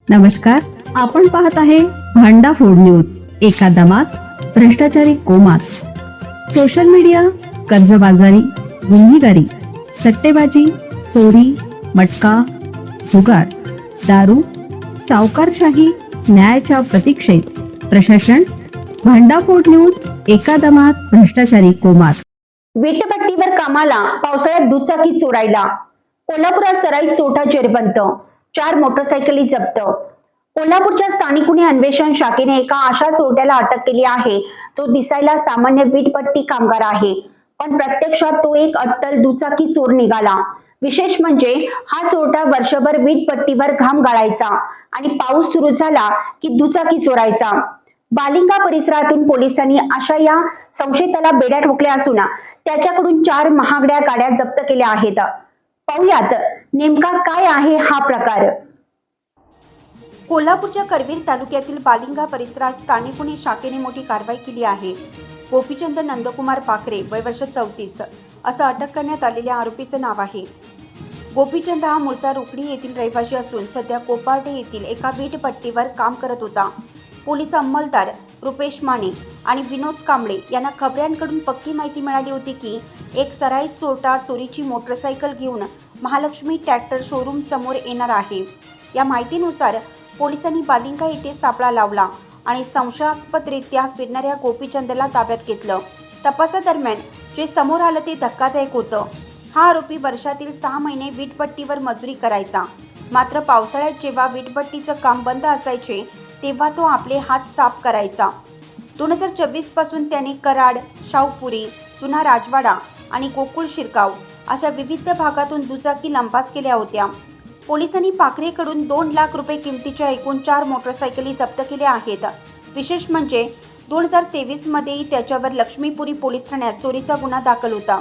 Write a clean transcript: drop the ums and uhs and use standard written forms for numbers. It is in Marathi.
नमस्कार, आपण पाहत आहे भांडा फोड न्यूज. एका दमात भ्रष्टाचारी कोमात. सोशल मीडिया, कर्जबाजारी, गुन्हेगारी, सट्टेबाजी, चोरी, मटका, जुगार, दारू, सावकारशाही, न्यायाच्या प्रतीक्षेत प्रशासन. भांडाफोड न्यूज. एका दमात भ्रष्टाचारी कोमात. वीटभट्टीवर कामाला, पावसाळ्यात दुचाकी चोरायला. कोल्हापुरात सराईत चोरटा जेरबंद, 4 मोटरसायकली जप्त. कोल्हापूरच्या स्थानिक गुन्हे अन्वेषण शाखेने एका अशा चोरट्याला अटक केली आहे जो दिसायला सामान्य वीटभट्टी कामगार आहे, पण प्रत्यक्षात तो एक अट्टल दुचाकी चोर निघाला. विशेष म्हणजे हा चोरटा वर्षभर वीटभट्टीवर घाम गाळायचा आणि पाऊस सुरू झाला की दुचाकी चोरायचा. बालिंगा परिसरातून पोलिसांनी अशा या संशयिताला बेड्या ठोकल्या असून त्याच्याकडून 4 महागड्या गाड्या जप्त केल्या आहेत. पाहुयात नेमका काय आहे हा प्रकार. कोल्हापूरच्या करवीर तालुक्यातील बालिंगा परिसरात स्थानिक गुन्हे शाखेने मोठी कारवाई केली आहे. गोपीचंद नंदकुमार पाखरे, वय वर्ष 34, असं अटक करण्यात आलेल्या आरोपीचं नाव आहे. गोपीचंद हा मूळचा रोकडी येथील रहिवासी असून सध्या कोपार्डे येथील एका वीटभट्टीवर काम करत होता. पोलीस अंमलदार रुपेश माने आणि विनोद कांबळे यांना खबऱ्यांकडून पक्की माहिती मिळाली होती की एक सराईत चोरटा चोरीची मोटरसायकल घेऊन महालक्ष्मी ट्रॅक्टर शोरूम समोर येणार आहे. या माहितीनुसार पोलिसांनी बालिंगा येथे सापळा लावला आणि संशयास्पदरित्या फिरणाऱ्या गोपीचंदला ताब्यात घेतलं. तपासादरम्यान जे समोर आलं ते धक्कादायक होतं. हा आरोपी वर्षातील 6 महिने वीटभट्टीवर मजुरी करायचा. मात्र पावसाळ्यात जेव्हा वीटभट्टीचं काम बंद असायचे तेव्हा तो आपले हात साफ करायचा. 2024 पासून त्याने कराड, शाहूपुरी, जुना राजवाडा आणि गोकुळ शिरगाव अशा विविध भागातून दुचाकी लंपास केल्या होत्या. पोलिसांनी पाखरेकडून 2 लाख रुपये किमतीच्या एकूण 4 मोटरसायकली जप्त केल्या आहेत. विशेष म्हणजे 2023 मध्येही त्याच्यावर लक्ष्मीपुरी पोलीस ठाण्यात चोरीचा गुन्हा दाखल होता.